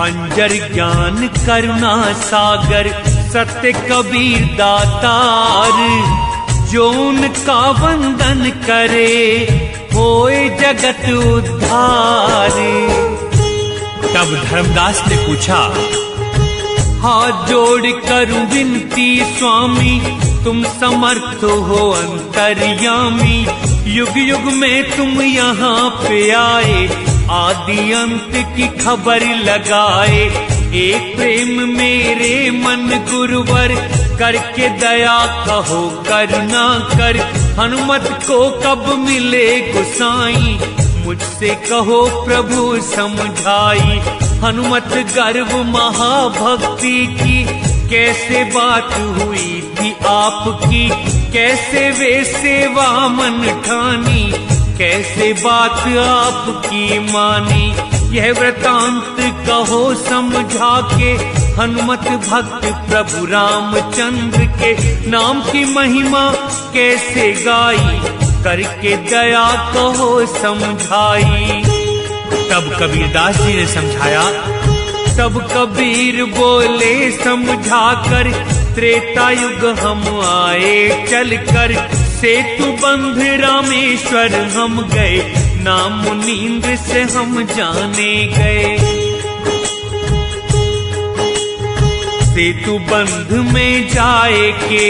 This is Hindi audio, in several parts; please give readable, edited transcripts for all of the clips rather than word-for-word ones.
अंजर ज्ञान करुणा सागर सत्य कबीर दातार, जो उनका वंदन करे होए जगत उद्धार। तब धर्मदास ने पूछा, हाथ जोड़ करूं विनती स्वामी, तुम समर्थ हो अंतर्यामी। युग युग में तुम यहाँ पे आए, आदि अंत की खबर लगाए। एक प्रेम मेरे मन गुरुवर, करके दया कहो करुणा कर। हनुमत को कब मिले गोसाई, मुझसे कहो प्रभु समझाई। हनुमत गर्व महाभक्ति की, कैसे बात हुई थी आपकी। कैसे वे सेवा मन ठानी, कैसे बात आपकी मानी। यह वृतांत कहो समझा के, हनुमत भक्त प्रभु रामचंद्र के नाम की महिमा कैसे गाई। करके दया कहो समझाई। तब कबीरदास जी ने समझाया। तब कबीर बोले समझाकर, त्रेता युग हम आए चलकर। सेतु बंध रामेश्वर हम गए, नाम मुनींद्र से हम जाने गए। सेतु बंध में जाए के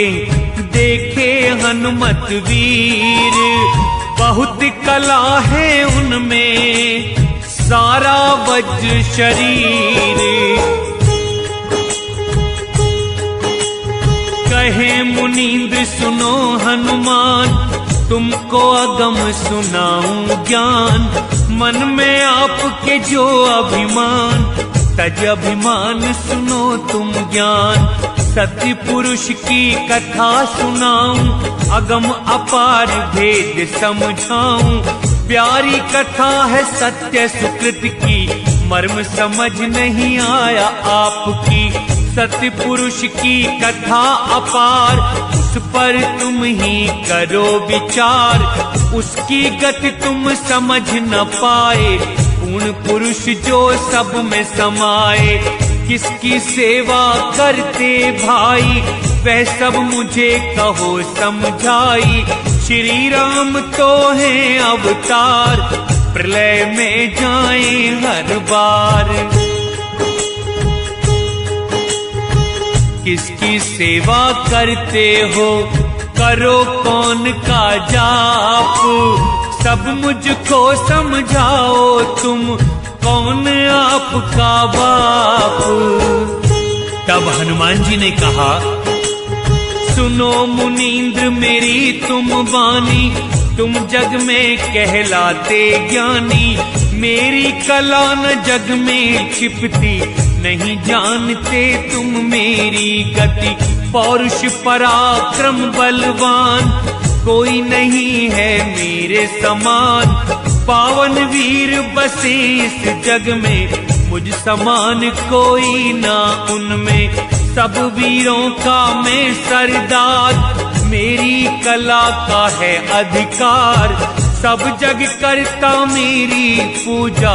देखे हनुमत वीर, बहुत कला है उनमें सारा वज्र शरीर। कहे मुनींद्र सुनो हनुमान, तुमको अगम सुनाऊं ज्ञान। मन में आपके जो अभिमान, तज अभिमान सुनो तुम ज्ञान। सत्य पुरुष की कथा सुनाऊं, अगम अपार भेद समझाऊं। प्यारी कथा है सत्य सुकृत की, मर्म समझ नहीं आया आपकी। सत्य पुरुष की कथा अपार, उस पर तुम ही करो विचार। उसकी गति तुम समझ न पाए, पूर्ण पुरुष जो सब में समाये। किसकी सेवा करते भाई, वह सब मुझे कहो समझाई। श्री राम तो हैं अवतार, प्रलय में जाएं हर बार। किसकी सेवा करते हो, करो कौन का जाप। सब मुझको समझाओ तुम, कौन आपका बाप। तब हनुमान जी ने कहा, सुनो मुनींद्र मेरी तुम वाणी। तुम जग में कहलाते ज्ञानी, मेरी कला न जग में छिपती। नहीं जानते तुम मेरी गति, पौरुष पराक्रम बलवान। कोई नहीं है मेरे समान, पावन वीर बसे इस जग में। मुझ समान कोई ना उनमें, सब वीरों का मैं सरदार। मेरी कला का है अधिकार, सब जग करता मेरी पूजा।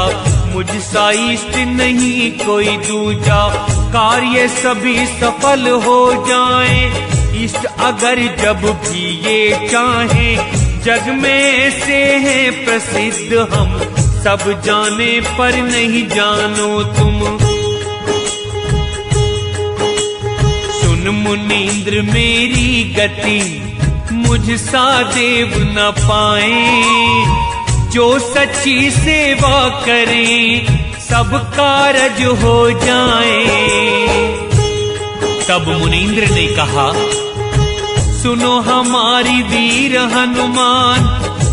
मुझ सा इष्ट नहीं कोई दूजा, कार्य सभी सफल हो जाएं। इष्ट अगर जब भी ये चाहें, जग में ऐसे हैं प्रसिद्ध हम। सब जाने पर नहीं जानो तुम। सुन मुनींद्र मेरी गति, मुझ सा देव न पाए। जो सच्ची सेवा करें, सब कारज हो जाए। तब मुनींद्र ने कहा, सुनो हमारी वीर हनुमान।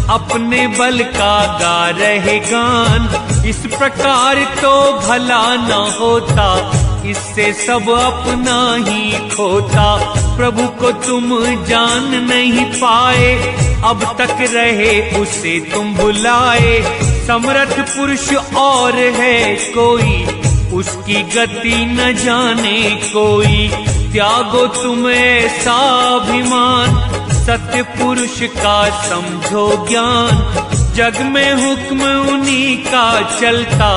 अपने बल का गा रहे गान। इस प्रकार तो भला न होता, इससे सब अपना ही खोता। प्रभु को तुम जान नहीं पाए, अब तक रहे उसे तुम बुलाए। समर्थ पुरुष और है कोई, उसकी गति न जाने कोई। त्यागो तुम ऐसा अभिमान, सत्य पुरुष का समझो ज्ञान। जग में हुक्म उन्हीं का चलता,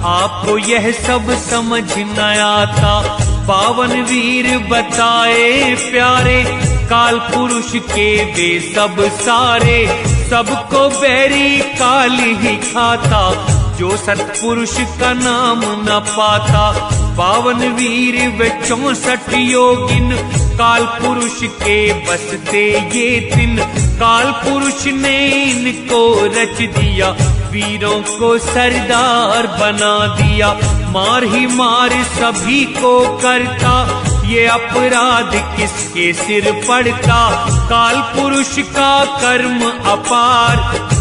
आपको यह सब समझ न आता। पावन वीर बताए प्यारे, काल पुरुष के वे सब सारे। सबको बैरी काल ही खाता, जो सत्पुरुष का नाम न पाता। पावन वीर वे 64 योगिन, काल पुरुष के बसते ये दिन। काल पुरुष ने इनको रच दिया, वीरों को सरदार बना दिया। मार ही मार सभी को करता, ये अपराध किसके सिर पड़ता। काल पुरुष का कर्म अपार,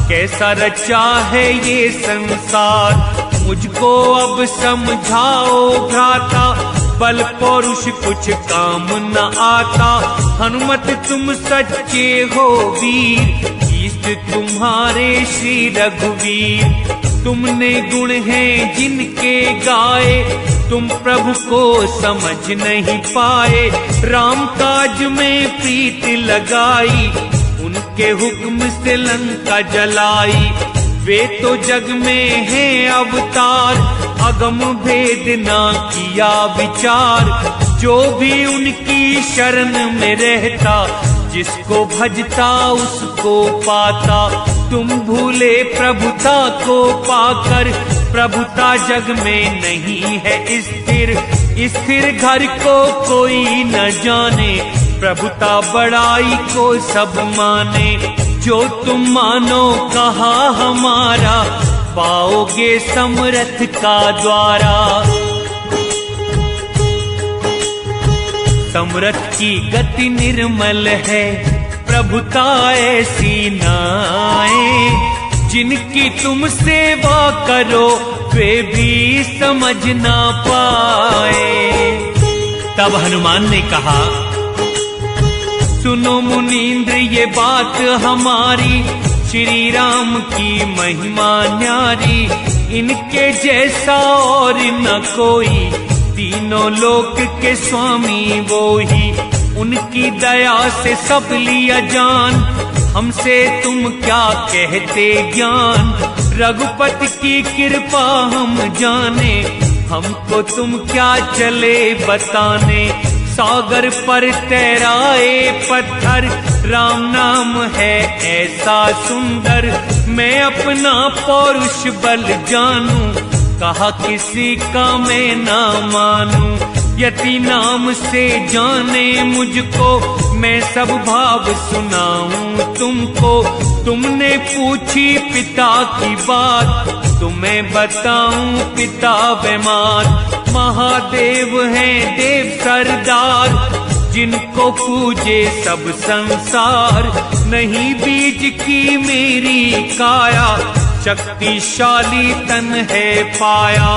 कैसा रचा है ये संसार। मुझको अब समझाओ भ्राता, बल पौरुष कुछ काम न आता। हनुमत तुम सच्चे हो वीर, इष्ट तुम्हारे श्री रघुवीर। तुमने गुण हैं जिनके गाए, तुम प्रभु को समझ नहीं पाए। राम काज में प्रीत लगाई, उनके हुक्म से लंका जलाई। वे तो जग में हैं अवतार, अगम भेद ना किया विचार। जो भी उनकी शरण में रहता, जिसको भजता उसको पाता। तुम भूले प्रभुता को पाकर, प्रभुता जग में नहीं है स्थिर। स्थिर घर को कोई न जाने, प्रभुता बड़ाई को सब माने। जो तुम मानो कहा हमारा, पाओगे समर्थ का द्वारा। समर्थ की गति निर्मल है, प्रभुता ऐसी नाए। जिनकी तुम सेवा करो, वे भी समझ ना पाए। तब हनुमान ने कहा, सुनो मुनीन्द्र ये बात हमारी, श्री राम की महिमा न्यारी। इनके जैसा और न कोई, तीनों लोक के स्वामी वो ही। उनकी दया से सब लिया जान, हमसे तुम क्या कहते ज्ञान। रघुपति की कृपा हम जाने, हमको तुम क्या चले बताने। सागर पर तैराए पत्थर, राम नाम है ऐसा सुंदर। मैं अपना पौरुष बल जानूं, कहा किसी का मैं ना मानूं। यति नाम से जाने मुझको, मैं सब भाव सुनाऊं तुमको। तुमने पूछी पिता की बात, तुम्हें बताऊं पिता बीमार। महादेव हैं देव सरदार, जिनको पूजे सब संसार। नहीं बीज की मेरी काया, शक्तिशाली तन है पाया।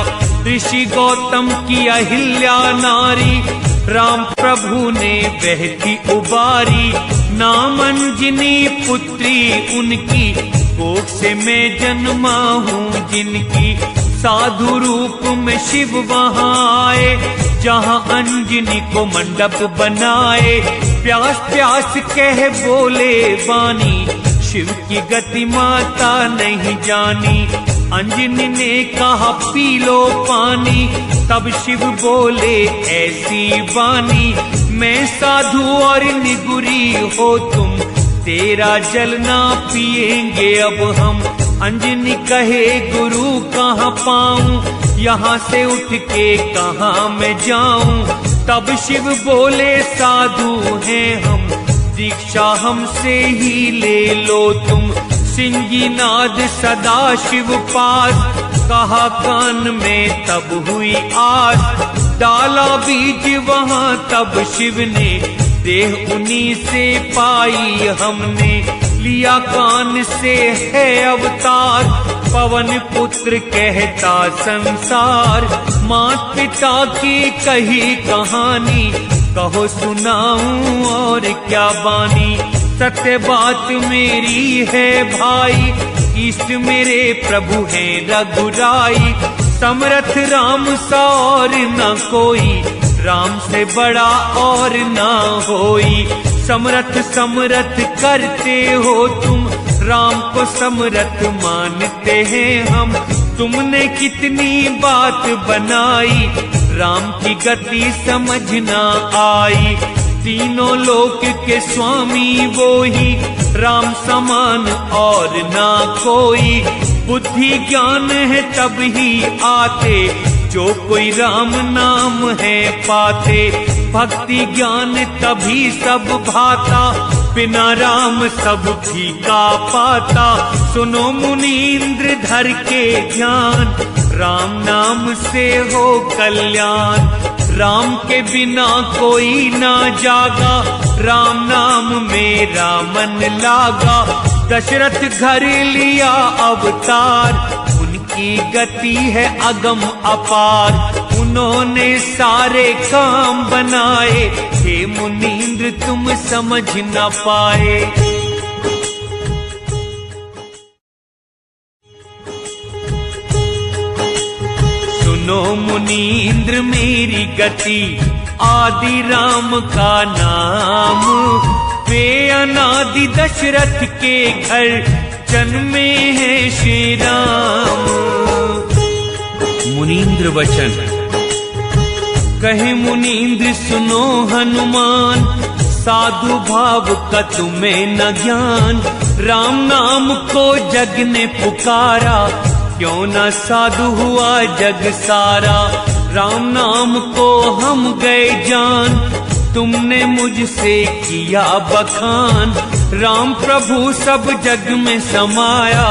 ऋषि गौतम की अहिल्या नारी, राम प्रभु ने बहती उबारी। नाम अंजनी पुत्री उनकी, कोख से मैं जन्मा हूँ जिनकी। साधु रूप में शिव वहाँ आए, जहाँ अंजनी को मंडप बनाए। प्यास प्यास कह बोले वाणी, शिव की गति माता नहीं जानी। अंजनी ने कहा पी लो पानी, तब शिव बोले ऐसी वाणी। मैं साधु और निगुरी हो तुम, तेरा जल ना पिएंगे अब हम। अंजनी कहे गुरु कहाँ पाऊं, यहाँ से उठ के कहाँ मैं जाऊं। तब शिव बोले साधु हैं हम, दीक्षा हमसे ही ले लो तुम। सिंगी नाद सदा शिव पास, कहा कान में तब हुई आस। डाला बीज वहाँ तब शिव ने, देह उन्हीं से पाई हमने। लिया कान से है अवतार, पवन पुत्र कहता संसार। मात पिता की कही कहानी, कहो सुनाऊं और क्या बानी। सत्य बात मेरी है भाई, इष्ट मेरे प्रभु हैं रघुराई। समरथ राम सा और न कोई, राम से बड़ा और ना होई। समरथ समरथ करते हो तुम, राम को समरथ मानते हैं हम। तुमने कितनी बात बनाई, राम की गति समझ ना आई। तीनों लोक के स्वामी वो ही, राम समान और ना कोई। बुद्धि ज्ञान है तब ही आते, जो कोई राम नाम है पाते। भक्ति ज्ञान तभी सब भाता, बिना राम सब फीका पाता। सुनो मुनीन्द्र धर के ध्यान, राम नाम से हो कल्याण। राम के बिना कोई ना जागा, राम नाम मेरा मन लागा। दशरथ घर लिया अवतार, उनकी गति है अगम अपार। उन्होंने सारे काम बनाए, हे मुनीन्द्र तुम समझ न पाए। सुनो मुनीन्द्र मेरी गति, आदि राम का नाम। वे अनादि दशरथ के घर, जन्मे हैं श्री राम। मुनीन्द्र वचन कहे मुनीन्द्र सुनो हनुमान, साधु भाव का तुम्हें न ज्ञान। राम नाम को जग ने पुकारा, क्यों न साधु हुआ जग सारा। राम नाम को हम गए जान, तुमने मुझसे किया बखान। राम प्रभु सब जग में समाया,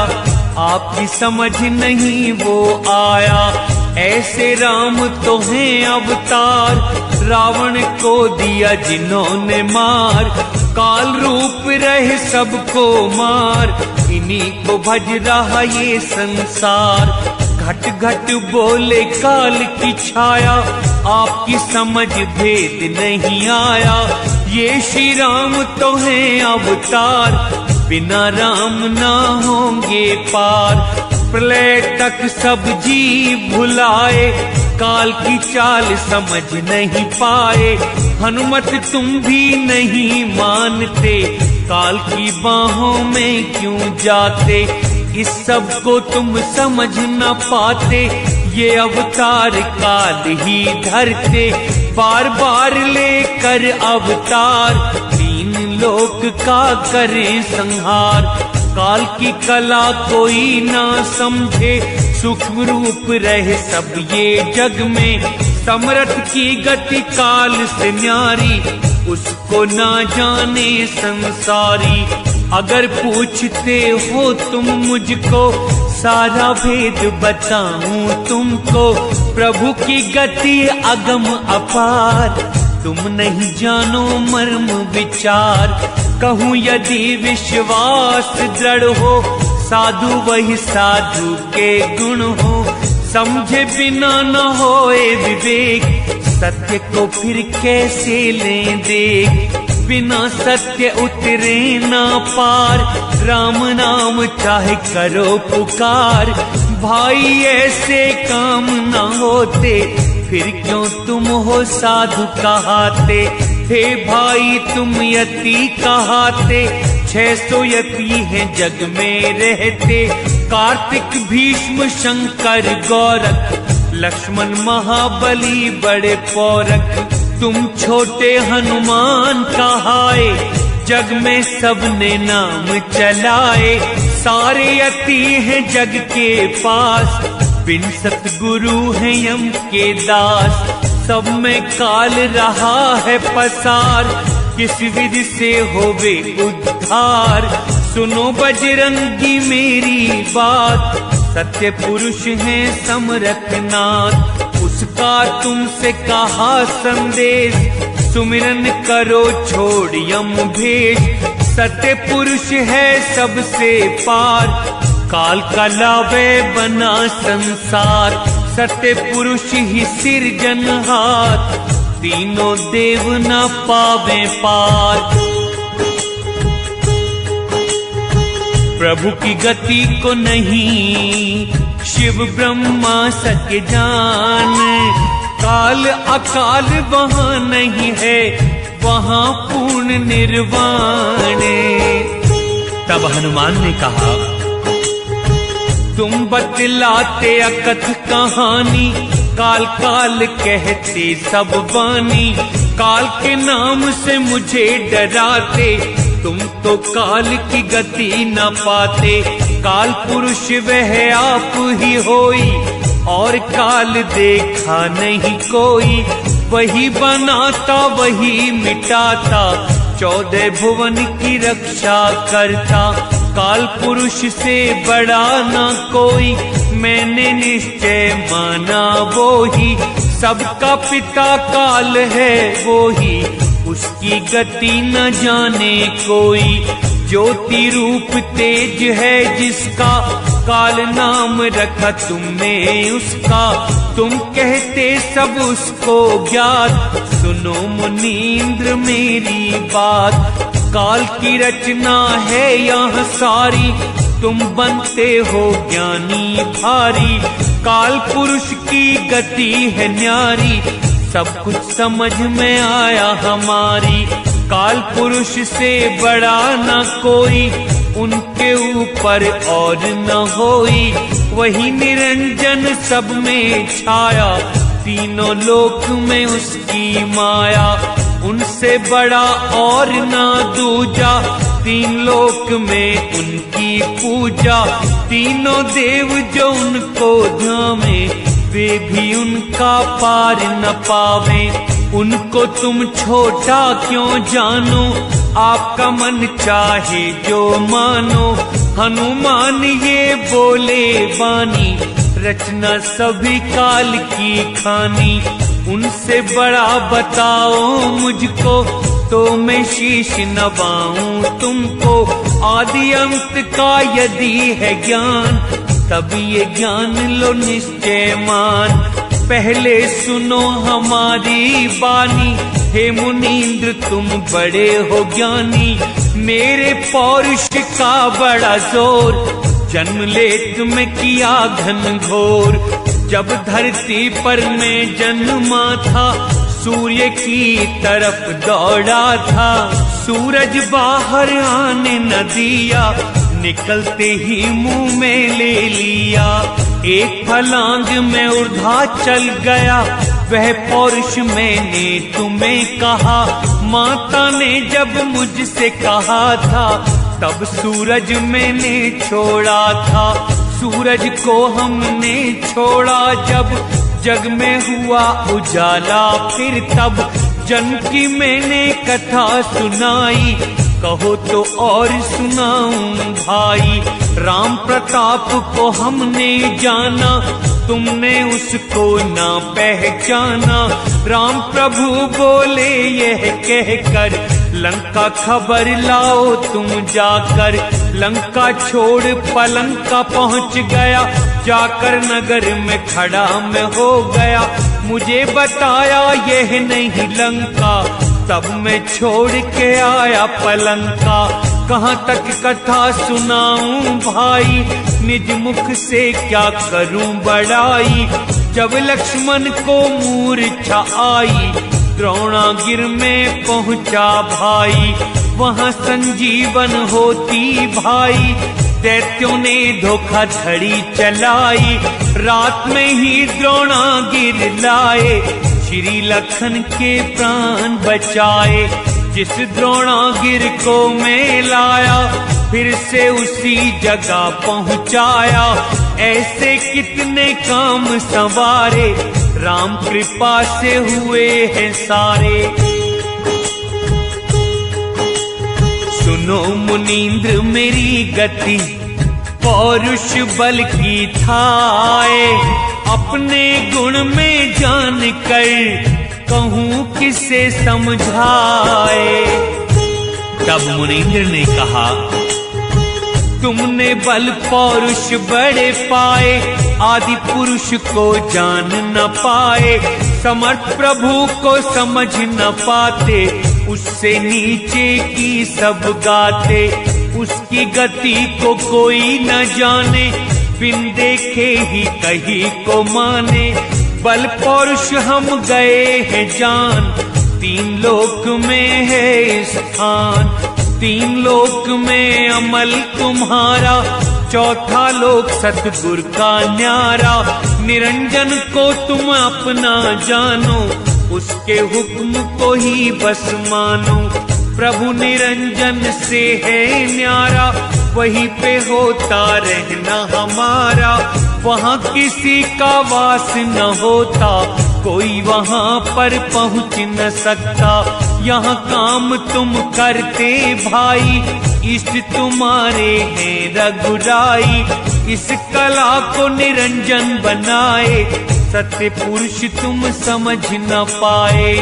आपकी समझ नहीं वो आया। ऐसे राम तो हैं अवतार, रावण को दिया जिन्होंने मार। काल रूप रहे सबको मार, इन्हीं को भज रहा ये संसार। घट घट बोले काल की छाया, आपकी समझ भेद नहीं आया। ये श्री राम तो हैं अवतार, बिना राम ना होंगे पार। प्रलय तक सब जीव भुलाए, काल की चाल समझ नहीं पाए। हनुमत तुम भी नहीं मानते, काल की बाहों में क्यों जाते। इस सब को तुम समझ न पाते, ये अवतार काल ही धरते। बार बार लेकर अवतार, तीन लोक का करें संहार। काल की कला कोई ना समझे, सूक्ष्म रूप रहे सब ये जग में। समरथ की गति काल से न्यारी, उसको ना जाने संसारी। अगर पूछते हो तुम मुझको, सारा भेद बताऊं तुमको। प्रभु की गति अगम अपार, तुम नहीं जानो मर्म विचार। कहूँ यदि विश्वास दृढ़ हो, साधु वही साधु के गुण हो। समझे बिना न होए विवेक, सत्य को फिर कैसे लें देख। बिना सत्य उतरे ना पार, राम नाम चाहे करो पुकार। भाई ऐसे काम न होते, फिर क्यों तुम हो साधु कहाते। हे भाई तुम यति कहाते, 600 यति हैं जग में रहते। कार्तिक भीष्म शंकर गौरख, लक्ष्मण महाबली बड़े पौरख। तुम छोटे हनुमान कहाए, जग में सबने नाम चलाए। सारे यति हैं जग के पास, बिन सतगुरु हैं यम के दास। सब में काल रहा है पसार, किस विधि से होवे उद्धार। सुनो बजरंगी मेरी बात, सत्य पुरुष हैं समरथ नाथ। उसका तुमसे कहा संदेश, सुमिरन करो छोड़ यम भेष। सत्य पुरुष है सबसे पार, काल का लावे बना संसार। सत्य पुरुष ही सिरजनहार, तीनों देव न पावे पार। प्रभु की गति को नहीं शिव ब्रह्मा सके जान, काल अकाल वहाँ नहीं है, वहाँ पूर्ण निर्वाण। तब हनुमान ने कहा, तुम बतलाते अकथ कहानी, काल काल कहते सब वाणी। काल के नाम से मुझे डराते, तुम तो काल की गति न पाते। काल पुरुष वह आप ही होई, और काल देखा नहीं कोई। वही बनाता वही मिटाता, 14 भुवन की रक्षा करता। काल पुरुष से बड़ा ना कोई, मैंने निश्चय माना वो ही। सबका पिता काल है वो ही, उसकी गति न जाने कोई। ज्योति रूप तेज है जिसका, काल नाम रखा तुमने उसका। तुम कहते सब उसको ज्ञात, सुनो मुनींद्र मेरी बात। काल की रचना है यहाँ सारी, तुम बनते हो ज्ञानी भारी। काल पुरुष की गति है न्यारी, सब कुछ समझ में आया हमारी। काल पुरुष से बड़ा न कोई, उनके ऊपर और न होई। वही निरंजन सब में छाया, तीनों लोक में उसकी माया। उनसे बड़ा और ना दूजा, तीन लोक में उनकी पूजा। तीनों देव जो उनको ध्यावे, वे भी उनका पार न पावे। उनको तुम छोटा क्यों जानो, आपका मन चाहे जो मानो। हनुमान ये बोले वाणी, रचना सभी काल की खानी। उनसे बड़ा बताओ मुझको, तो मैं शीश नवाऊं तुमको। आदि अंत का यदि है ज्ञान, तब ये ज्ञान लो निश्चय मान। पहले सुनो हमारी बानी, हे मुनींद्र तुम बड़े हो ज्ञानी। मेरे पौरुष का बड़ा जोर, जन्म ले तुम किया घन घोर। जब धरती पर मैं जन्मा था, सूर्य की तरफ दौड़ा था। सूरज बाहर आने न दिया, निकलते ही मुंह में ले लिया। एक फलांग में ऊर्ध्वा चल गया, वह पौरुष मैंने तुम्हें कहा। माता ने जब मुझसे कहा था, तब सूरज मैंने छोड़ा था। सूरज को हमने छोड़ा जब, जग में हुआ उजाला फिर तब। जन की मैंने कथा सुनाई, कहो तो और सुनाऊं भाई। राम प्रताप को हमने जाना, तुमने उसको ना पहचाना। राम प्रभु बोले यह कहकर, लंका खबर लाओ तुम जाकर। लंका छोड़ पलंका पहुंच गया, जाकर नगर में खड़ा मैं हो गया। मुझे बताया यह नहीं लंका, तब मैं छोड़ के आया पलंका। कहाँ तक कथा सुनाऊं भाई, निज मुख से क्या करूं बड़ाई। जब लक्ष्मण को मूर्छा आई, द्रोणागिर में पहुंचा भाई। वहाँ संजीवन होती भाई, दैत्यों ने धोखाधड़ी चलाई। रात में ही द्रोणागिर लाए, श्री लखन के प्राण बचाए। जिस द्रोणागिर को मैं लाया, फिर से उसी जगह पहुंचाया। ऐसे कितने काम संवारे, राम कृपा से हुए हैं सारे। सुनो मुनींद्र मेरी गति, पौरुष बल की थाए। अपने गुण में जान कर, कहूँ किसे समझाए। तब मुनींद्र ने कहा, तुमने बल पौरुष बड़े पाए, आदि पुरुष को जान न पाए, समर्थ प्रभु को समझ न पाते, उससे नीचे की सब गाते, उसकी गति को कोई न जाने, बिन देखे ही कहीं को माने। बल पौरुष हम गए हैं जान, तीन लोक में है स्थान, तीन लोक में अमल तुम्हारा, चौथा लोक सतगुर का न्यारा। निरंजन को तुम अपना जानो, उसके हुक्म को ही बस मानो। प्रभु निरंजन से है न्यारा, वहीं पे होता रहना हमारा। वहाँ किसी का वास न होता, कोई वहाँ पर पहुँच न सकता। यहाँ काम तुम करते भाई, इष्ट तुम्हारे हैं रघुराई। इस कला को निरंजन बनाए, सत्य पुरुष तुम समझ न पाए।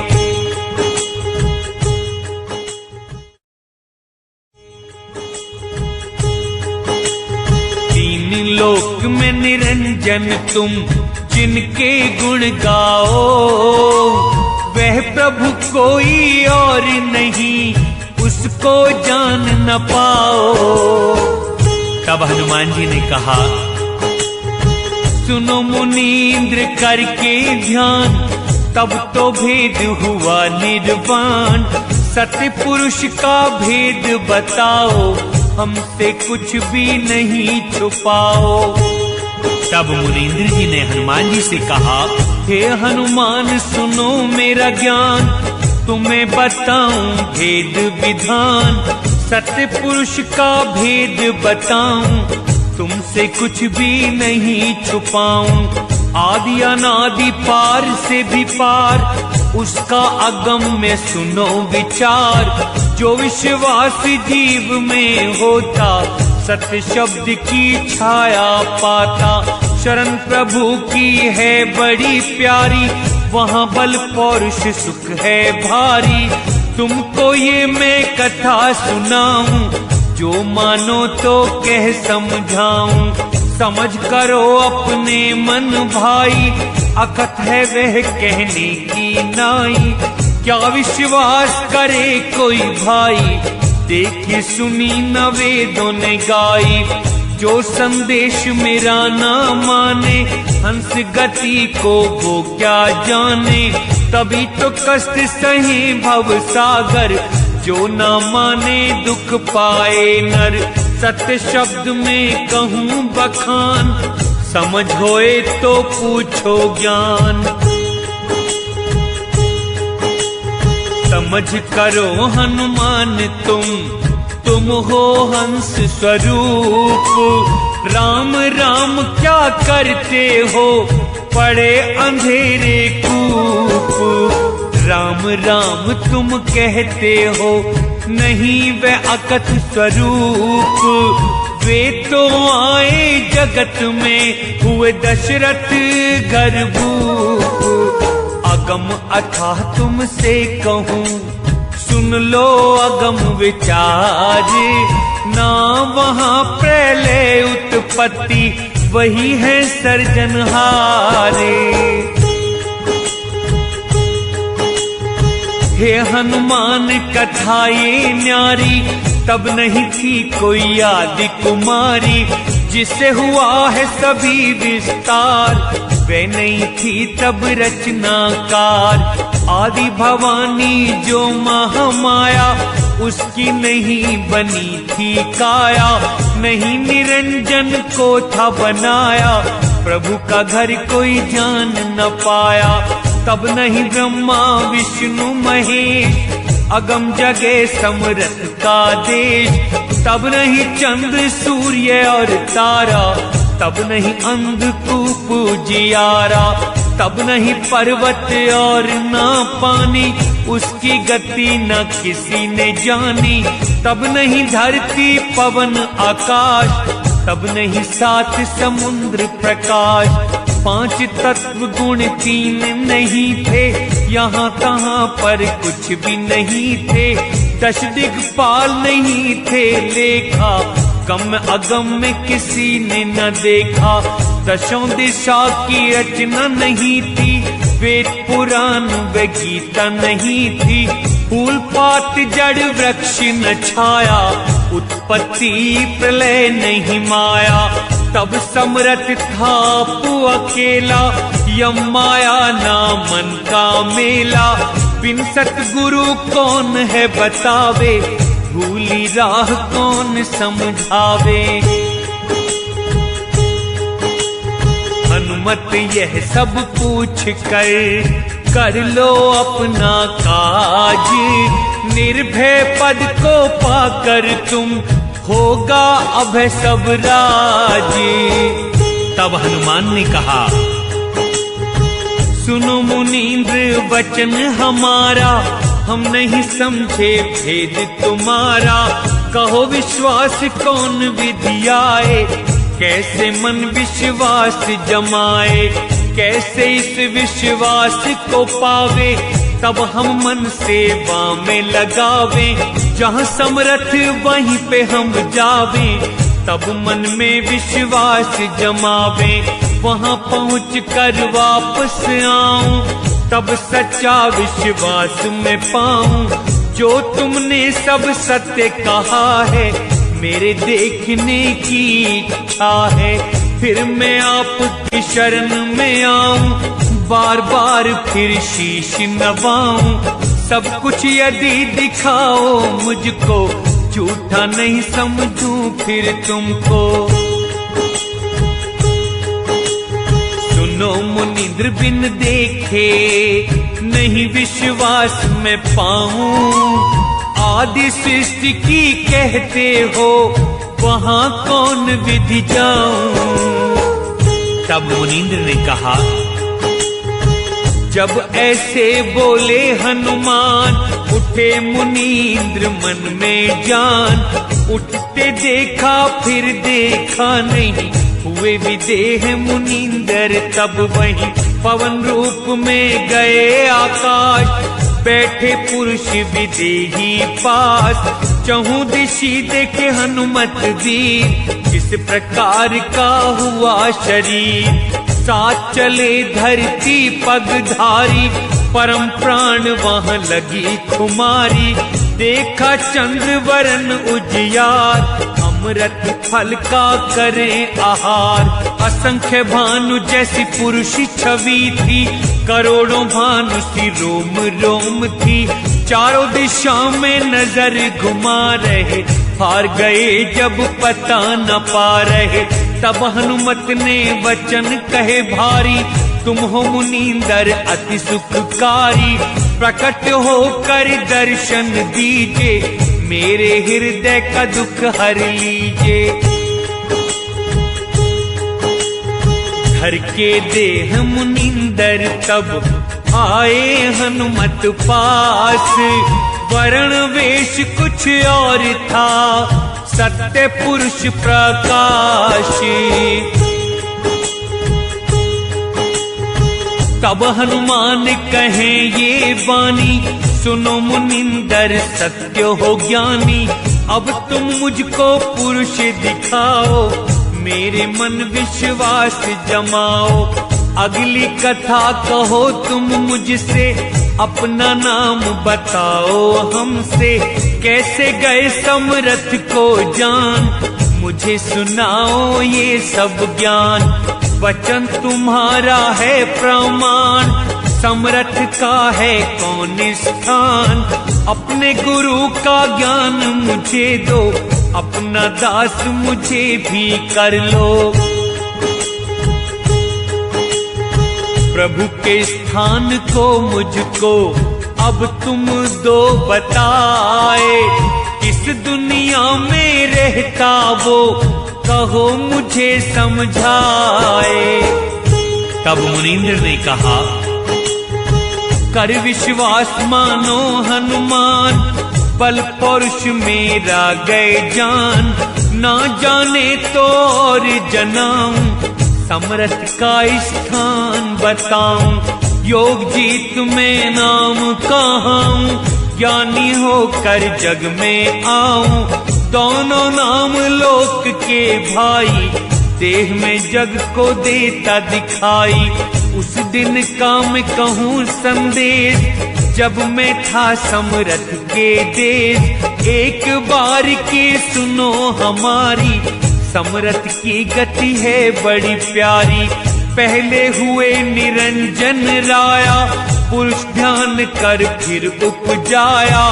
तीन लोक में निरंजन तुम, जिनके गुण गाओ, वह प्रभु कोई और नहीं, उसको जान न पाओ। तब हनुमान जी ने कहा, सुनो मुनींद्र करके ध्यान, तब तो भेद हुआ निर्वाण। सत्य पुरुष का भेद बताओ, हमसे कुछ भी नहीं छुपाओ। तब मुनींद्र जी ने हनुमान जी से कहा, हे हनुमान सुनो मेरा ज्ञान, तुम्हें बताऊं भेद विधान। सत्य पुरुष का भेद बताऊं, तुमसे कुछ भी नहीं छुपाऊं। आदि अनादि पार से भी पार, उसका अगम में सुनो विचार। जो विश्वास जीव में होता, सत्य शब्द की छाया पाता। शरण प्रभु की है बड़ी प्यारी, वहाँ बल पौरुष सुख है भारी। तुमको ये मैं कथा सुनाऊं, जो मानो तो कह समझाऊं। समझ करो अपने मन भाई, अकथ है वह कहने की नाई। क्या विश्वास करे कोई भाई, देखी सुनी न वेदों ने गाई। जो संदेश मेरा ना माने, हंस गति को वो क्या जाने। तभी तो कष्ट सहे भव सागर, जो ना माने दुख पाए नर। सत्य शब्द में कहूँ बखान, समझ होए तो पूछो ज्ञान। समझ करो हनुमान तुम हो हंस स्वरूप। राम राम क्या करते हो, पड़े अंधेरे कूप। राम राम तुम कहते हो, नहीं वह अकथ स्वरूप। वे तो आए जगत में, हुए दशरथ गर्भूप। अगम अथाह तुमसे कहूँ, सुन लो अगम विचार। ना वहाँ प्रलय उत्पत्ति, वही है सर्जनहारे। हे हनुमान कथा ये न्यारी, तब नहीं थी कोई आदि कुमारी। जिससे हुआ है सभी विस्तार, वे नहीं थी तब रचनाकार। आदि भवानी जो महामाया, उसकी नहीं बनी थी काया। नहीं निरंजन को था बनाया, प्रभु का घर कोई जान न पाया। तब नहीं ब्रह्मा विष्णु महेश, अगम जगे समरथ का देश। तब नहीं चंद्र सूर्य और तारा, तब नहीं अंधकूप जियारा। तब नहीं पर्वत और ना पानी, उसकी गति न किसी ने जानी। तब नहीं धरती पवन आकाश, तब नहीं सात समुद्र प्रकाश। 5 तत्व गुण 3 नहीं थे, यहाँ कहाँ पर कुछ भी नहीं थे। 10 दिक्पाल नहीं थे लेखा, गम अगम में किसी ने न देखा। 10 दिशा की रचना नहीं थी, वेद पुराण व गीता नहीं थी। फूल पात जड़ वृक्ष न छाया, उत्पत्ति प्रलय नहीं माया। तब समरथ था पू अकेला, यम माया ना मन का मेला। बिन सतगुरु कौन है बतावे, भूली राह कौन समझावे। हनुमत यह सब पूछ कर लो अपना काज। निर्भय पद को पाकर तुम होगा अभय सब राज। तब हनुमान ने कहा, सुनो मुनींद्र वचन हमारा, हम नहीं समझे भेद तुम्हारा। कहो विश्वास कौन विधि आए, कैसे मन विश्वास जमाए। कैसे इस विश्वास को पावे, तब हम मन सेवा में लगावे। जहाँ समरथ वहीं पे हम जावे, तब मन में विश्वास जमावे। वहाँ पहुँच कर वापस आऊं, तब सच्चा विश्वास में पाऊं। जो तुमने सब सत्य कहा है, मेरे देखने की इच्छा है। फिर मैं आपकी शरण में आऊं, बार बार फिर शीश नवाऊं। सब कुछ यदि दिखाओ मुझको, झूठा नहीं समझूं फिर तुमको। सुनो मुनींद्र बिन देखे, नहीं विश्वास में पाऊं। आदि सृष्टि की कहते हो, वहाँ कौन विधि जाऊं। तब मुनींद्र ने कहा, जब ऐसे बोले हनुमान, उठे मुनींद्र मन में जान। उठते देखा फिर देखा नहीं, हुए विदेह मुनींद्र तब वहीं। पवन रूप में गए आकाश, बैठे पुरुष विदेही पास। चहु दिशि देखे हनुमत वीर, किस प्रकार का हुआ शरीर। साथ चले धरती पगधारी, परम प्राण वहाँ लगी खुमारी। देखा चंद्र वरण उजियार, अमृत फल का करें आहार। असंख्य भानु जैसी पुरुष छवि थी, करोड़ों भानु सी रोम रोम थी। चारों दिशा में नजर घुमा रहे, हार गए जब पता न पा रहे। तब हनुमत ने वचन कहे भारी, तुम हो मुनींदर अति सुखकारी। प्रकट होकर दर्शन दीजे, मेरे हृदय का दुख हर लीजे। घर के देह मुनींदर तब आए हनुमत पास। वर्ण वेश कुछ और था, सत्य पुरुष प्रकाश। तब हनुमान कहे ये वाणी, सुनो मुनिंदर सत्य हो ज्ञानी। अब तुम मुझको पुरुष दिखाओ, मेरे मन विश्वास जमाओ। अगली कथा कहो तुम मुझसे, अपना नाम बताओ हमसे। कैसे गए समरथ को जान, मुझे सुनाओ ये सब ज्ञान। वचन तुम्हारा है प्रमाण, समरथ का है कौन स्थान। अपने गुरु का ज्ञान मुझे दो, अपना दास मुझे भी कर लो। प्रभु के स्थान को मुझको अब तुम दो बताए। किस दुनिया में रहता वो, कहो मुझे समझाए। तब मुनींद्र ने कहा, कर विश्वास मानो हनुमान। बल पौरुष मेरा गए जान, ना जाने तो और जनाऊं। समरथ का स्थान बताऊं। योग जीत में नाम कहाऊं, ज्ञानी होकर जग में आऊं। दोनों नाम लोक के भाई, देह में जग को देता दिखाई। उस दिन का मैं कहूँ संदेश, जब मैं था समरथ के देश। एक बार की सुनो हमारी, समरथ की गति है बड़ी प्यारी। पहले हुए निरंजन राया, पुरुष ध्यान कर फिर उपजाया।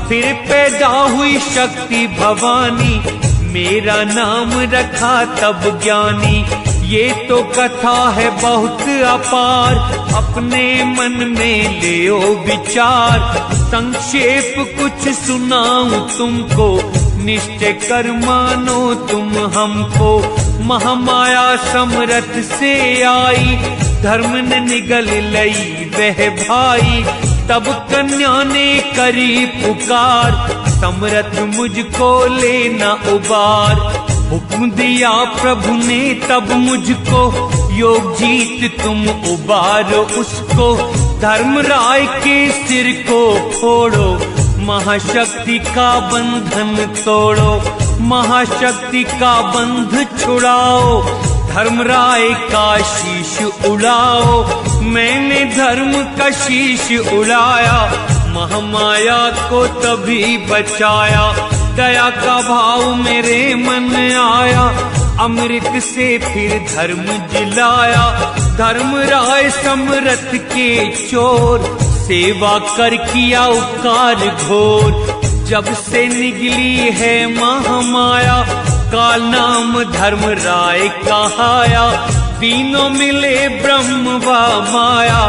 फिर पैदा हुई शक्ति भवानी, मेरा नाम रखा तब ज्ञानी। ये तो कथा है बहुत अपार, अपने मन में लेओ विचार। संक्षेप कुछ सुनाऊं तुमको, निश्चय कर मानो तुम हमको। महामाया समरथ से आई, धर्म ने निगल लई वह भाई। तब कन्या ने करी पुकार, समरथ मुझको लेना उबार। हुक्म दिया प्रभु ने तब मुझको, योग जीत तुम उबारो उसको। धर्मराय के सिर को फोड़ो, महाशक्ति का बंधन तोड़ो। महाशक्ति का बंध छुड़ाओ, धर्मराय का शीश उड़ाओ। मैंने धर्म का शीश उड़ाया, महामाया को तभी बचाया। दया का भाव मेरे मन आया, अमृत से फिर धर्म जिलाया। धर्मराय समरथ के चोर, सेवा कर किया उपकार घोर। जब से निगली है महामाया, काल नाम धर्मराय कहाया। तीनों मिले ब्रह्म व माया,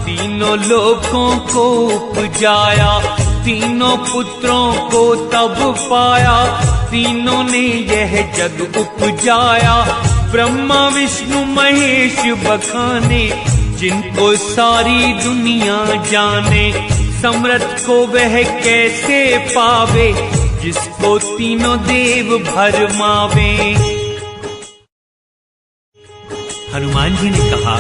तीनों लोकों को उपजाया। तीनों पुत्रों को तब पाया, तीनों ने यह जग उपजाया। ब्रह्मा विष्णु महेश बखाने, जिनको सारी दुनिया जाने। समरथ को वह कैसे पावे, जिसको तीनों देव भरमावे। हनुमान जी ने कहा,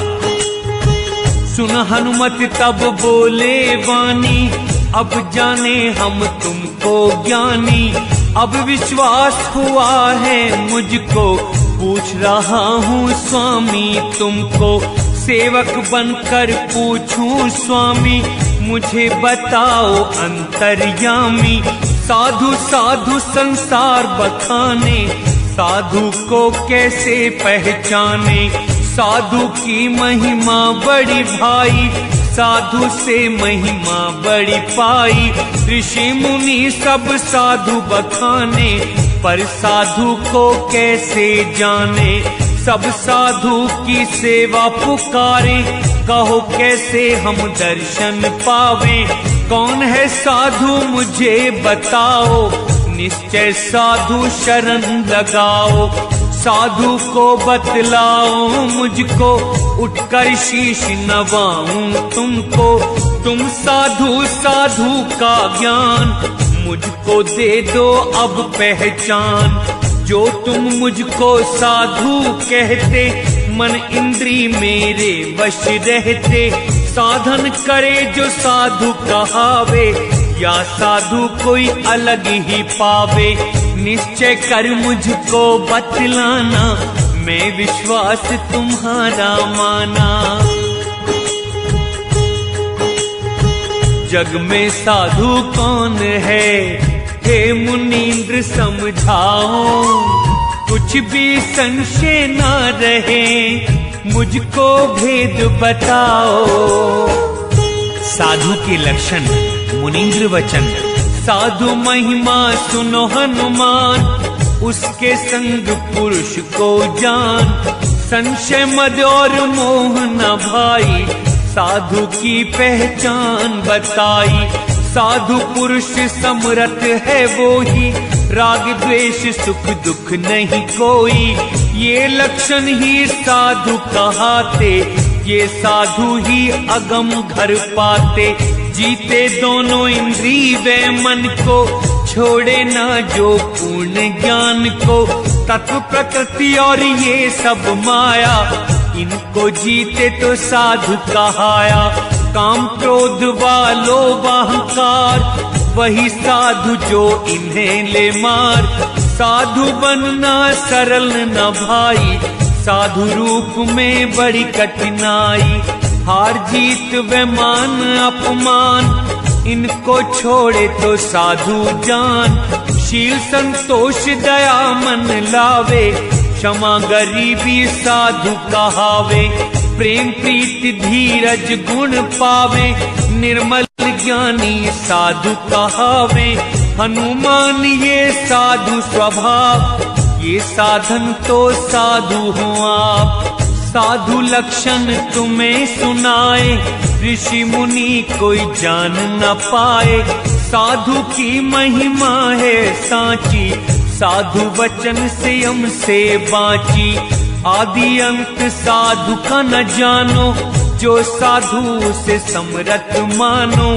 सुन हनुमत तब बोले वाणी। अब जाने हम तुमको ज्ञानी, अब विश्वास हुआ है मुझको। पूछ रहा हूँ स्वामी तुमको, सेवक बनकर पूछूं स्वामी। मुझे बताओ अंतर्यामी, साधु साधु संसार बखाने। साधु को कैसे पहचाने, साधु की महिमा बड़ी भाई। साधु से महिमा बड़ी पाई, ऋषि मुनि सब साधु बखाने। पर साधु को कैसे जाने, सब साधु की सेवा पुकारे। कहो कैसे हम दर्शन पावे, कौन है साधु मुझे बताओ। निश्चय साधु शरण लगाओ, साधु को बतलाओ मुझको। उठकर शीश नवाऊं तुमको, तुम साधु साधु का ज्ञान मुझको दे दो अब पहचान। जो तुम मुझको साधु कहते, मन इंद्री मेरे वश रहते। साधन करे जो साधु कहावे, या साधु कोई अलग ही पावे। निश्चय कर मुझको बतलाना, मैं विश्वास तुम्हारा माना। जग में साधु कौन है, हे मुनींद्र समझाओ। कुछ भी संशय ना रहे, मुझको भेद बताओ। साधु के लक्षण मुनींद्र वचन, साधु महिमा सुनो हनुमान। उसके संग पुरुष को जान, संशय मद और मोह न भाई। साधु की पहचान बताई, साधु पुरुष समरथ है वो ही। राग द्वेष सुख दुख नहीं कोई, ये लक्षण ही साधु कहाते। ये साधु ही अगम घर पाते, जीते दोनों इंद्रिय व मन को, छोड़े ना जो पूर्ण ज्ञान को। तत्व प्रकृति और ये सब माया, इनको जीते तो साधु कहाया। काम क्रोध व लोभ अहंकार, वही साधु जो इन्हें ले मार। साधु बनना सरल न भाई, साधु रूप में बड़ी कठिनाई। हार जीत व मान अपमान, इनको छोड़े तो साधु जान। शील संतोष दया मन लावे, क्षमा गरीबी साधु कहावे। प्रेम प्रीति धीरज गुण पावे, निर्मल ज्ञानी साधु कहावे। हनुमान ये साधु स्वभाव, ये साधन तो साधु हो आप। साधु लक्षण तुम्हें सुनाए, ऋषि मुनि कोई जान न पाए। साधु की महिमा है सांची, साधु वचन से यम से बाँची। आदि अंत साधु का न जानो, जो साधु से समरथ मानो।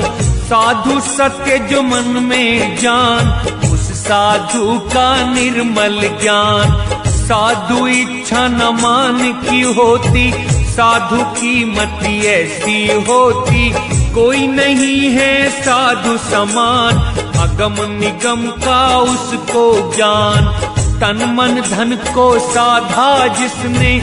साधु सत्य जो मन में जान, उस साधु का निर्मल ज्ञान। साधु इच्छा न मान की होती, साधु की मति ऐसी होती। कोई नहीं है साधु समान, अगम निगम का उसको ज्ञान। तन मन धन को साधा जिसने,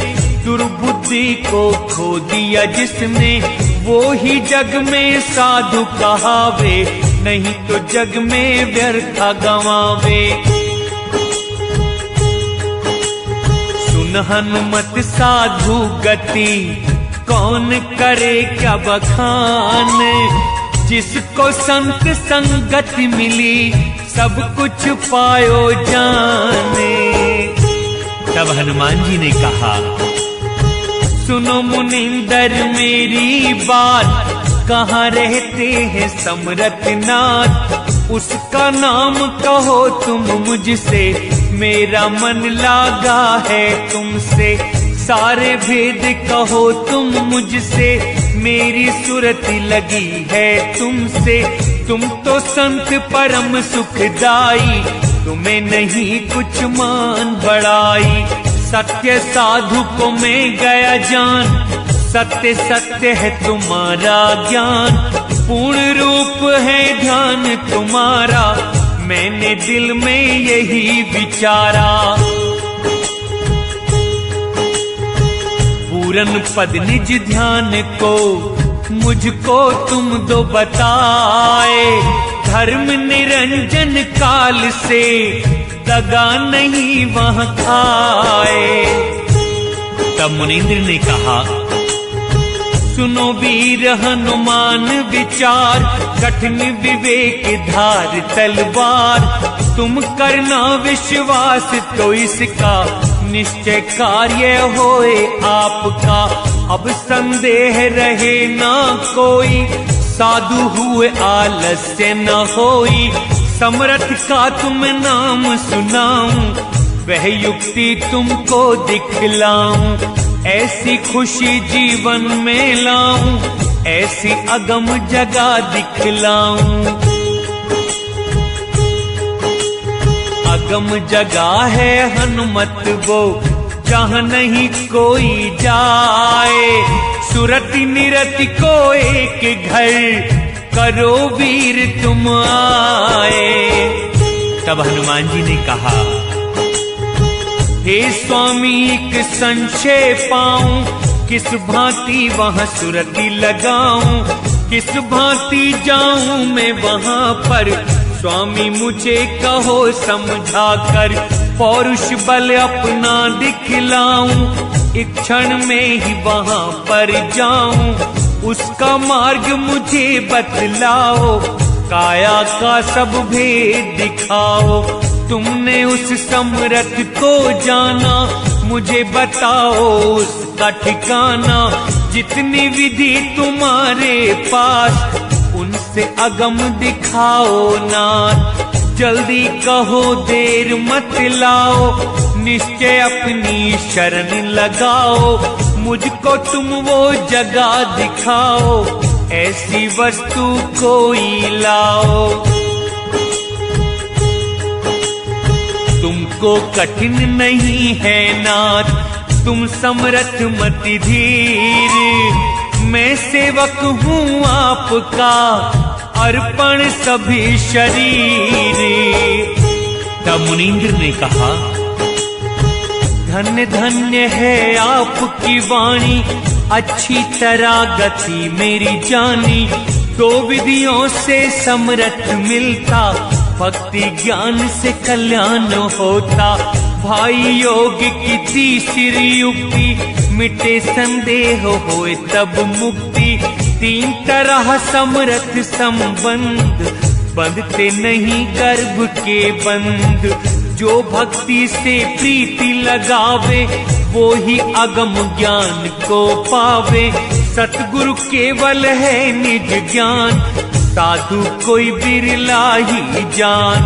दुर्बुद्धि को खो दिया जिसने। वो ही जग में साधु कहावे, नहीं तो जग में व्यर्थ गवावे। सुन हनुमत साधु गति, कौन करे क्या बखान। जिसको संत संगत मिली, सब कुछ पायो जाने। तब हनुमान जी ने कहा, सुनो मुनिंदर मेरी बात, कहाँ रहते हैं समरथ नाथ। उसका नाम कहो तुम मुझसे, मेरा मन लागा है तुमसे। सारे भेद कहो तुम मुझसे, मेरी सुरति लगी है तुमसे। तुम तो संत परम सुखदाई, तुम्हें नहीं कुछ मान बढ़ाई। सत्य साधु को मैं गया जान, सत्य सत्य है तुम्हारा ज्ञान। पूर्ण रूप है ध्यान तुम्हारा, मैंने दिल में यही विचारा। पूरन पद निज ध्यान को, मुझको तुम दो बताए। धर्म निरंजन काल से, दगा नहीं वहाँ खाए। तब मुनींद्र ने कहा, सुनो वीर हनुमान विचार। कठिन विवेक धार तलवार, तुम करना विश्वास तो इसका, निश्चय कार्य होए आपका। अब संदेह रहे ना कोई, साधु हुए आलस्य न होई। समरथ का तुम नाम सुनाऊं, वह युक्ति तुमको दिखलाऊं। ऐसी खुशी जीवन में लाऊं, ऐसी अगम जगह दिखलाऊं। अगम जगह है हनुमत वो, जहाँ नहीं कोई जाए। सुरति निरति को एक घर, करो वीर तुम आए। तब हनुमान जी ने कहा, हे स्वामी एक संशय पाऊं, किस भांति वहाँ सुरति लगाऊं। किस भांति जाऊं मैं वहाँ पर, स्वामी मुझे कहो समझा कर। पौरुष बल अपना दिखलाऊं, एक क्षण में ही वहाँ पर जाऊं। उसका मार्ग मुझे बतलाओ, काया का सब भेद दिखाओ। तुमने उस समरथ को जाना, मुझे बताओ उसका ठिकाना। जितनी विधि तुम्हारे पास, उनसे अगम दिखाओ नाथ। जल्दी कहो देर मत लाओ, निश्चय अपनी शरण लगाओ। मुझको तुम वो जगह दिखाओ, ऐसी वस्तु कोई लाओ। तुमको कठिन नहीं है नाथ, तुम समर्थ मति धीर। मैं सेवक हूँ आपका, अर्पण सभी शरीर। तब मुनींद्र ने कहा, धन्य धन्य है आपकी वाणी, अच्छी तरह गति मेरी जानी। दो विधियों से समर्थ मिलता, भक्ति ज्ञान से कल्याण होता। भाई योग की तीसरी युक्ति, मिटे संदेह होए तब मुक्ति। तीन तरह समर्थ संबंध, बंधते नहीं गर्भ के बंध। जो भक्ति से प्रीति लगावे, वो ही अगम ज्ञान को पावे। सतगुरु केवल है निज ज्ञान, साधु कोई बिरला ही जान।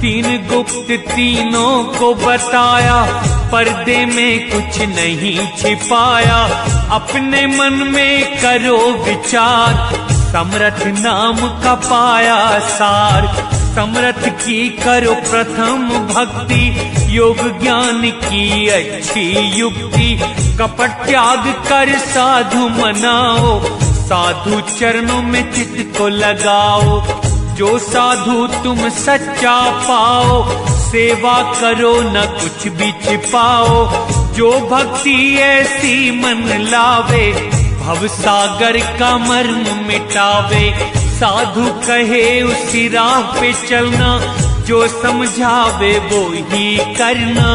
तीन गुप्त तीनों को बताया, पर्दे में कुछ नहीं छिपाया। अपने मन में करो विचार, समर्थ नाम का पाया सार। समर्थ की करो प्रथम भक्ति, योग ज्ञान की अच्छी युक्ति। कपट त्याग कर साधु मनाओ, साधु चरणों में चित्त को लगाओ। जो साधु तुम सच्चा पाओ, सेवा करो न कुछ भी छिपाओ। जो भक्ति ऐसी मन लावे, भव सागर का मर्म मिटावे। साधु कहे उसी राह पे चलना, जो समझावे वो ही करना।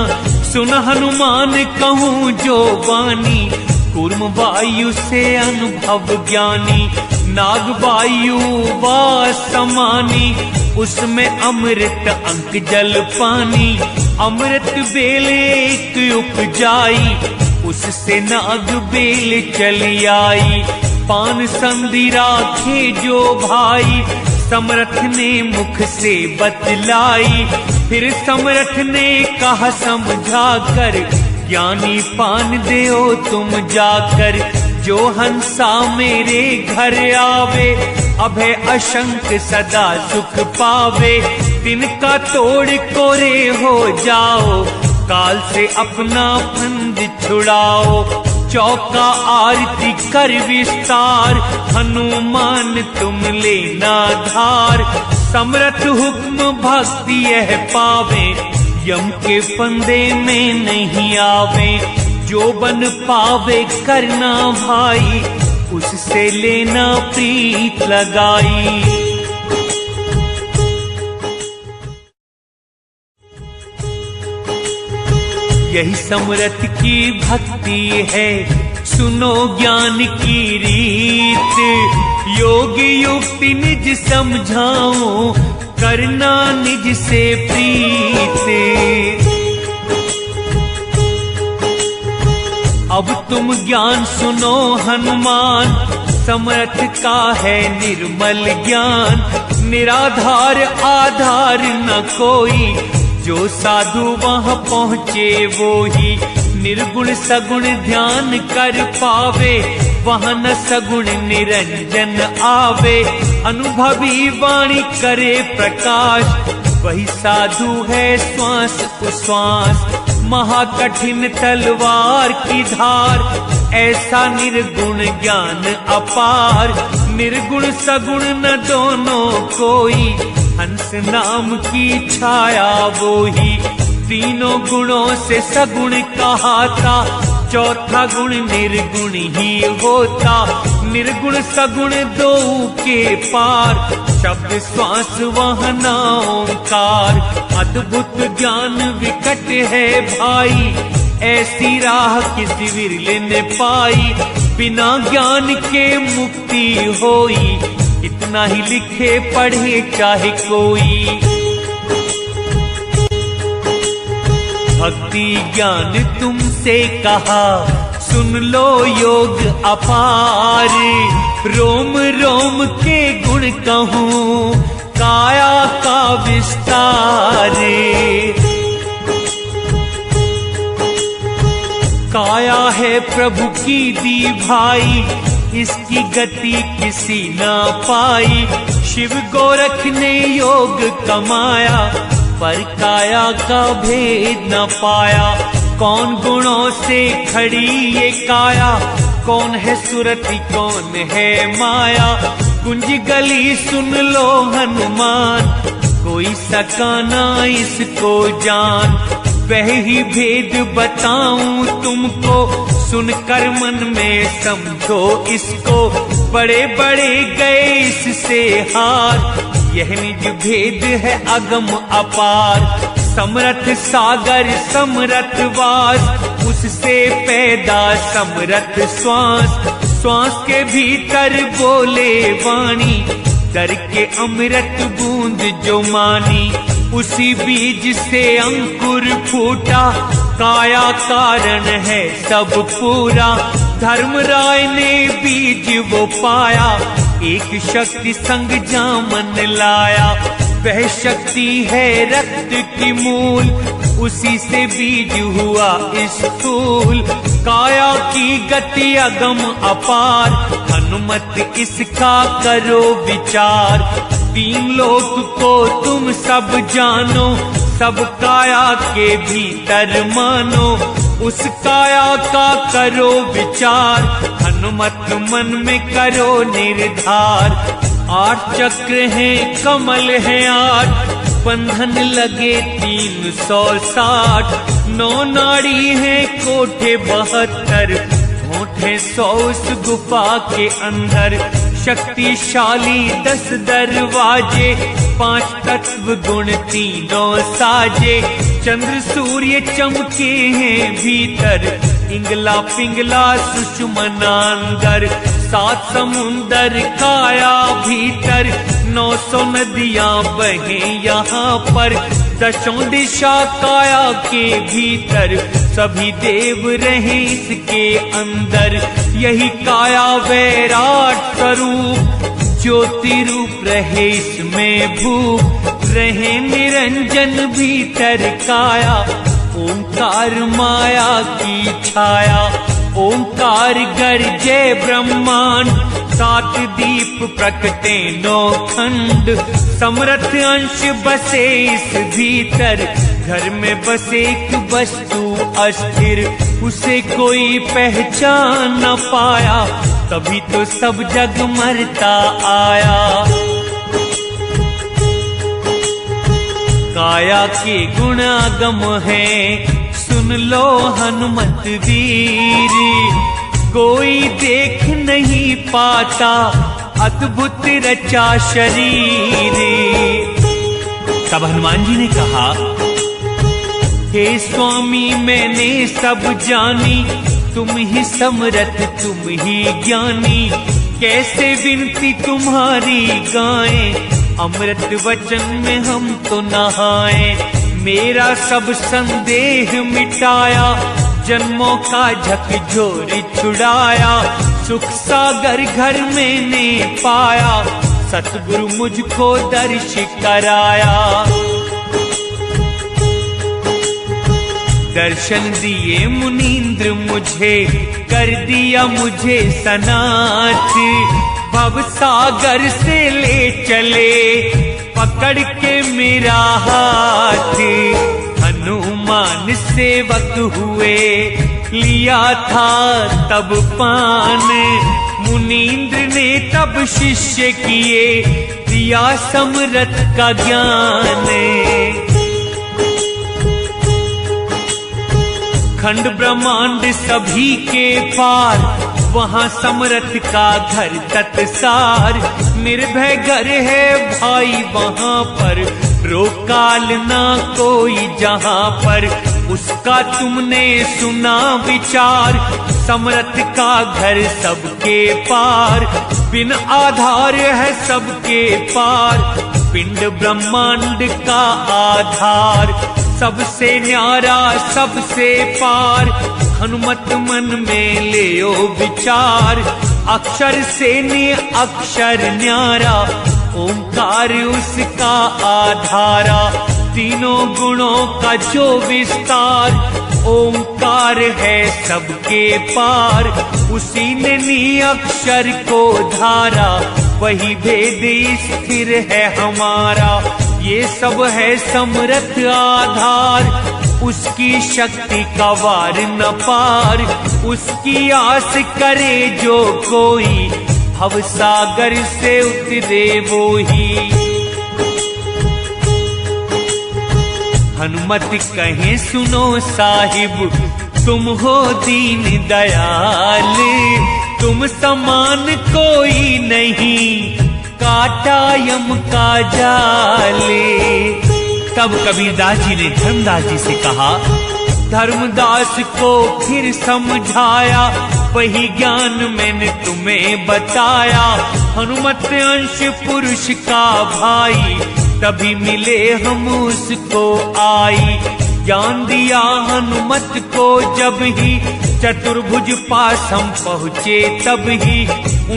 सुन हनुमान कहूँ जो वाणी, कूर्म वायु से अनुभव ज्ञानी। नाग वायु वा समानी, उसमें अमृत अंक जल पानी। अमृत बेल एक उपजाई, उससे नाग बेल चली आई। पान संधि राखे जो भाई, समर्थ ने मुख से बतलाई। फिर समर्थ ने कहा समझा कर, ज्ञानी पान देओ तुम जाकर। जो हंसा मेरे घर आवे, अभय अशंक सदा सुख पावे। तिनका तोड़ कोरे हो जाओ, काल से अपना फंद छुड़ाओ। चौका आरती कर विस्तार, हनुमान तुम लेना धार। समर्थ हुक्म भक्ति यह पावे, यम के फंदे में नहीं आवे। जो बन पावे करना भाई, उससे लेना प्रीत लगाई। यही समर्थ की भक्ति है, सुनो ज्ञान की रीत। योग युक्ति निज समझाओ, करना निज से प्रीत। अब तुम ज्ञान सुनो हनुमान, समर्थ का है निर्मल ज्ञान। निराधार आधार न कोई, जो साधु वहाँ पहुँचे वो ही। निर्गुण सगुण ध्यान कर पावे, वहाँ न सगुण निरंजन आवे। अनुभवी वाणी करे प्रकाश, वही साधु है श्वास उश्वास। महाकठिन तलवार की धार, ऐसा निर्गुण ज्ञान अपार। निर्गुण सगुण न दोनों कोई, हंस नाम की छाया वो ही। तीनों गुणों से सगुण कहाता, चौथा गुण निर्गुण ही होता। निर्गुण सगुण दो के पार, शब्द श्वास वहना ओंकार। अद्भुत ज्ञान विकट है भाई, ऐसी राह किसी विरले ने पाई। बिना ज्ञान के मुक्ति होई, इतना ही लिखे पढ़े चाहे कोई। भक्ति ज्ञान तुमसे कहा, सुन लो योग अपार। रोम रोम के गुण कहूँ, काया का विस्तार। काया है प्रभु की दी भाई, इसकी गति किसी ना पाई। शिव गोरख ने योग कमाया, पर काया का भेद न पाया। कौन गुणों से खड़ी ये काया, कौन है सुरति कौन है माया। कुंज गली सुन लो हनुमान, कोई सकाना इसको जान। वह ही भेद बताऊं तुमको, सुनकर मन में समझो इसको। बड़े बड़े गए इससे हार, यह निज भेद है अगम अपार। समरथ सागर समरथ वास, उससे पैदा समरथ श्वास। श्वास के भीतर बोले वाणी, दर के अमृत बूंद जो मानी। उसी बीज से अंकुर फूटा, काया कारण है सब पूरा। धर्मराय ने बीज वो पाया, एक शक्ति संग जामन लाया। वह शक्ति है रक्त की मूल, उसी से बीज हुआ स्थूल। काया की गति अगम अपार, हनुमत इसका करो विचार। तीन लोक को तुम सब जानो, सब काया के भीतर मानो। उस काया का करो विचार, हनुमत मन में करो निर्धार। 8 चक्र हैं कमल हैं 8, बंधन लगे 360। 9 नाड़ी हैं कोठे 72, होठे 100 उस गुफा के अंदर। शक्तिशाली 10 दरवाजे, 5 तत्व गुण तीनों साजे। चंद्र सूर्य चमके हैं भीतर, इंगला पिंगला सुषुम्ना अंदर। 7 समुंदर काया भीतर, 900 नदियां बहें यहाँ पर। 10 दिशा काया के भीतर, सभी देव रहे इसके अंदर। यही काया वैराट स्वरूप, ज्योति रूप रहे इसमें भूप। रहे निरंजन भीतर काया, ओंकार माया की छाया। ओंकार गरजे ब्रह्मांड, 7 दीप प्रकटे 9 खंड। समरथ अंश बसे इस भीतर, घर में बसे एक वस्तु अस्थिर। उसे कोई पहचान न पाया, तभी तो सब जग मरता आया। काया के गुणागम है, सुन लो हनुमत वीर। कोई देख नहीं पाता, अद्भुत रचा शरीर। तब हनुमान जी ने कहा, हे स्वामी मैंने सब जानी, तुम ही समरथ तुम ही ज्ञानी। कैसे विनती तुम्हारी गाएं, अमृत वचन में हम तो नहाएं। मेरा सब संदेह मिटाया, जन्मों का झकझोर छुड़ाया। सुख सागर घर मैंने पाया, सतगुरु मुझको दर्श कराया। दर्शन दिए मुनींद्र मुझे, कर दिया मुझे सनाथ। भव सागर से ले चले, पकड़ के मेरा हाथ। हनुमान सेवक हुए, लिया था तब पान। मुनींद्र ने तब शिष्य किए, दिया समरथ का ज्ञान। खंड ब्रह्मांड सभी के पार, वहाँ समरथ का घर तत्सार। निर्भय घर है भाई वहाँ पर, रोकाल ना कोई जहाँ पर। उसका तुमने सुना विचार, समरथ का घर सबके पार। बिन आधार है सबके पार, पिंड ब्रह्मांड का आधार। सबसे न्यारा सबसे पार, हनुमत मन में ले ओ विचार। अक्षर से ने अक्षर न्यारा, ओंकार उसका आधारा। तीनों गुणों का जो विस्तार, ओंकार है सबके पार, उसी ने नी अक्षर को धारा, वही भेद स्थिर है हमारा। ये सब है समर्थ आधार, उसकी शक्ति का वार न पार, उसकी आस करे जो कोई, भव सागर से उतरे वो ही। हनुमत कहे सुनो साहिब, तुम हो दीन दयाल, तुम समान कोई नहीं, काटा यम का जाल। तब कबीरदास जी ने धर्मदास जी से कहा, धर्मदास को फिर समझाया, वही ज्ञान मैंने तुम्हें बताया। हनुमत अंश पुरुष का भाई, तभी मिले हम उसको आई। ज्ञान दिया हनुमत को जब ही, चतुर्भुज पास हम पहुँचे तब ही,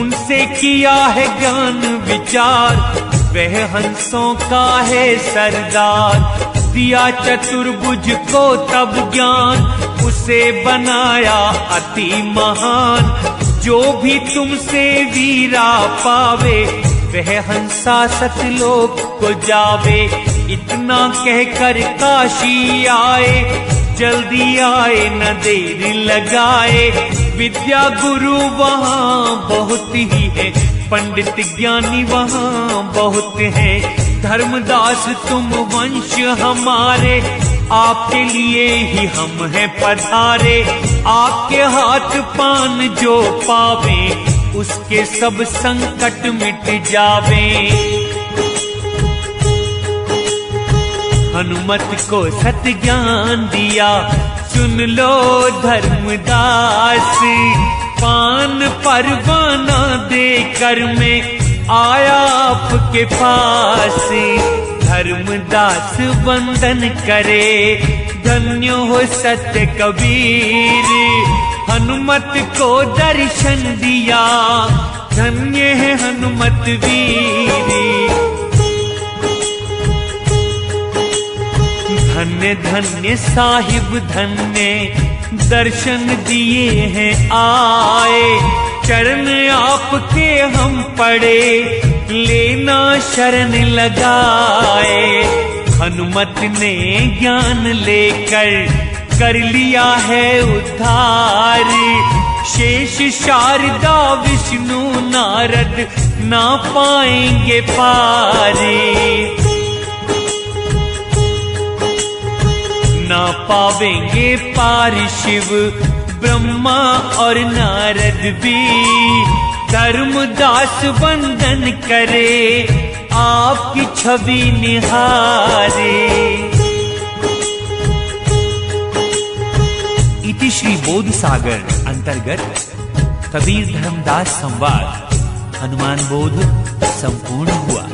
उनसे किया है ज्ञान विचार, वह हंसों का है सरदार। दिया चतुर्भुज को तब ज्ञान, उसे बनाया अति महान। जो भी तुमसे वीरा पावे, वह हंसा सतलोक को जावे। इतना कहकर काशी आए, जल्दी आए न देर लगाए। विद्या गुरु वहाँ बहुत ही है, पंडित ज्ञानी वहाँ बहुत है। धर्मदास तुम वंश हमारे, आपके लिए ही हम हैं पधारे। आपके हाथ पान जो पावे, उसके सब संकट मिट जावे। हनुमत को सत ज्ञान दिया, सुन लो धर्मदास। पान परवाना देकर मैं आया आपके पास। धर्मदास वंदन करे, धन्य हो सत्य कबीर। हनुमत को दर्शन दिया, धन्य है हनुमत वीर। धन्य धन्य साहिब धन्य, दर्शन दिए हैं आए। चरण आपके हम पड़े, लेना शरण लगाए। हनुमत ने ज्ञान लेकर कर लिया है उद्धार। शेष शारदा विष्णु नारद ना पाएंगे पारे, ना पावेंगे पार शिव ब्रह्मा और नारद भी। धर्मदास वंदन करे, आपकी छवि निहारे। इति श्री बोध सागर अंतर्गत कबीर धर्मदास संवाद हनुमान बोध संपूर्ण हुआ।